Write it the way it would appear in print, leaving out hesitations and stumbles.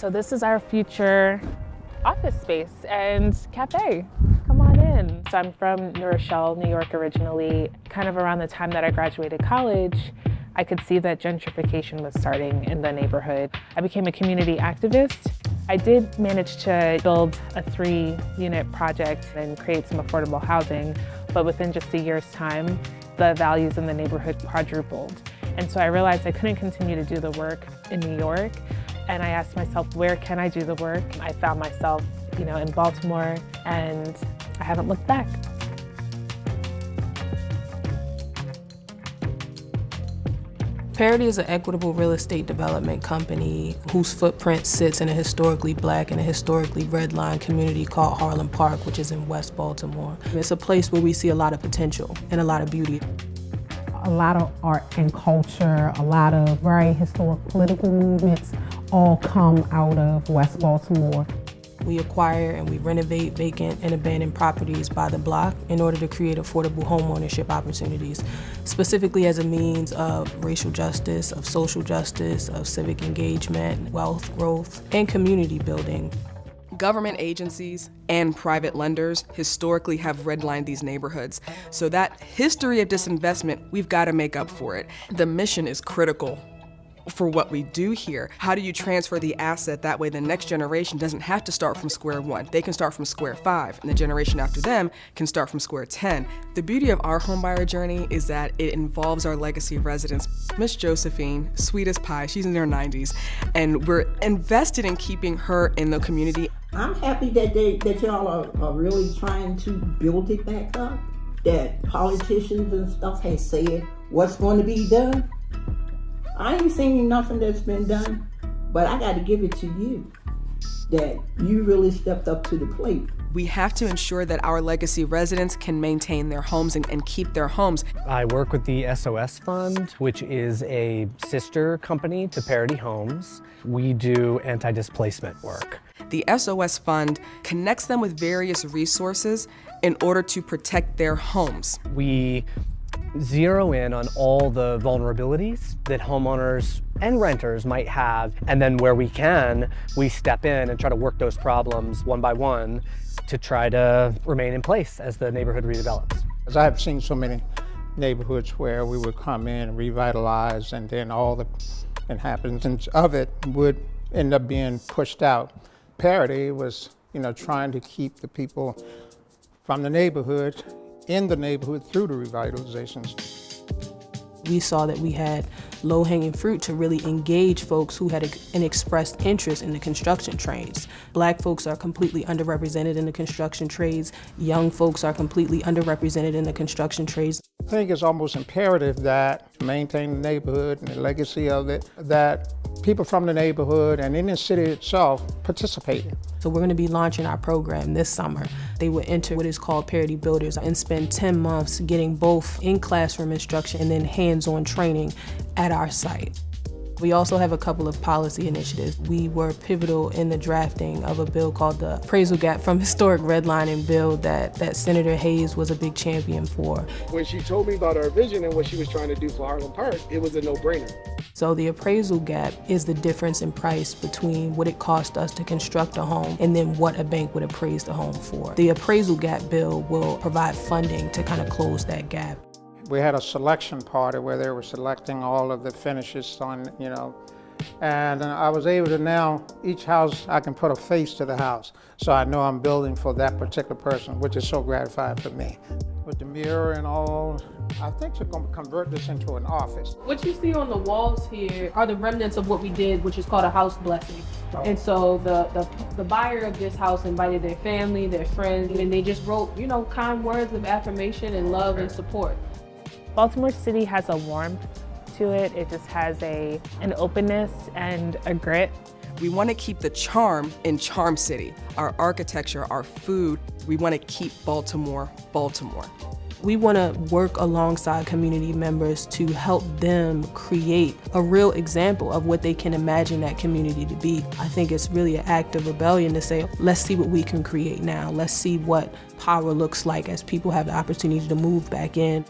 So this is our future office space and cafe. Come on in. So I'm from New Rochelle, New York originally. Kind of around the time that I graduated college, I could see that gentrification was starting in the neighborhood. I became a community activist. I did manage to build a 3-unit project and create some affordable housing, but within just a year's time, the values in the neighborhood quadrupled. And so I realized I couldn't continue to do the work in New York. And I asked myself, where can I do the work? I found myself, in Baltimore, and I haven't looked back. Parity is an equitable real estate development company whose footprint sits in a historically Black and a historically redlined community called Harlem Park, which is in West Baltimore. It's a place where we see a lot of potential and a lot of beauty. A lot of art and culture, a lot of very historic political movements all come out of West Baltimore. We acquire and we renovate vacant and abandoned properties by the block in order to create affordable homeownership opportunities, specifically as a means of racial justice, of social justice, of civic engagement, wealth growth, and community building. Government agencies and private lenders historically have redlined these neighborhoods. So that history of disinvestment, we've got to make up for it. The mission is critical for what we do here. How do you transfer the asset? That way the next generation doesn't have to start from square one. They can start from square 5, and the generation after them can start from square 10. The beauty of our homebuyer journey is that it involves our legacy residents. Miss Josephine, sweet as pie, she's in her 90s, and we're invested in keeping her in the community. I'm happy that y'all are really trying to build it back up, that politicians and stuff have said what's going to be done. I ain't seen nothing that's been done, but I got to give it to you, that you really stepped up to the plate. We have to ensure that our legacy residents can maintain their homes and keep their homes. I work with the SOS Fund, which is a sister company to Parity Homes. We do anti-displacement work. The SOS Fund connects them with various resources in order to protect their homes. We zero in on all the vulnerabilities that homeowners and renters might have, and then where we can, we step in and try to work those problems one by one to try to remain in place as the neighborhood redevelops. As I've seen so many neighborhoods where we would come in and revitalize, and then all the inhabitants of it would end up being pushed out. Parity was, trying to keep the people from the neighborhood in the neighborhood through the revitalizations. We saw that we had low-hanging fruit to really engage folks who had an expressed interest in the construction trades. Black folks are completely underrepresented in the construction trades. Young folks are completely underrepresented in the construction trades. I think it's almost imperative that to maintain the neighborhood and the legacy of it, that people from the neighborhood and in the city itself participate. So we're going to be launching our program this summer. They will enter what is called Parity Builders and spend 10 months getting both in-classroom instruction and then hands-on training at our site. We also have a couple of policy initiatives. We were pivotal in the drafting of a bill called the Appraisal Gap from Historic Redlining Bill that Senator Hayes was a big champion for. When she told me about our vision and what she was trying to do for Harlem Park, it was a no-brainer. So the appraisal gap is the difference in price between what it cost us to construct a home and then what a bank would appraise the home for. The appraisal gap bill will provide funding to kind of close that gap. We had a selection party where they were selecting all of the finishes on, and I was able to now, each house, I can put a face to the house. So I know I'm building for that particular person, which is so gratifying for me. With the mirror and all, I think we're going to convert this into an office. What you see on the walls here are the remnants of what we did, which is called a house blessing. And so the buyer of this house invited their family, their friends, and they just wrote, kind words of affirmation and love and support. Baltimore City has a warmth to it. It just has an openness and a grit. We want to keep the charm in Charm City, our architecture, our food. We want to keep Baltimore, Baltimore. We want to work alongside community members to help them create a real example of what they can imagine that community to be. I think it's really an act of rebellion to say, let's see what we can create now. Let's see what power looks like as people have the opportunity to move back in.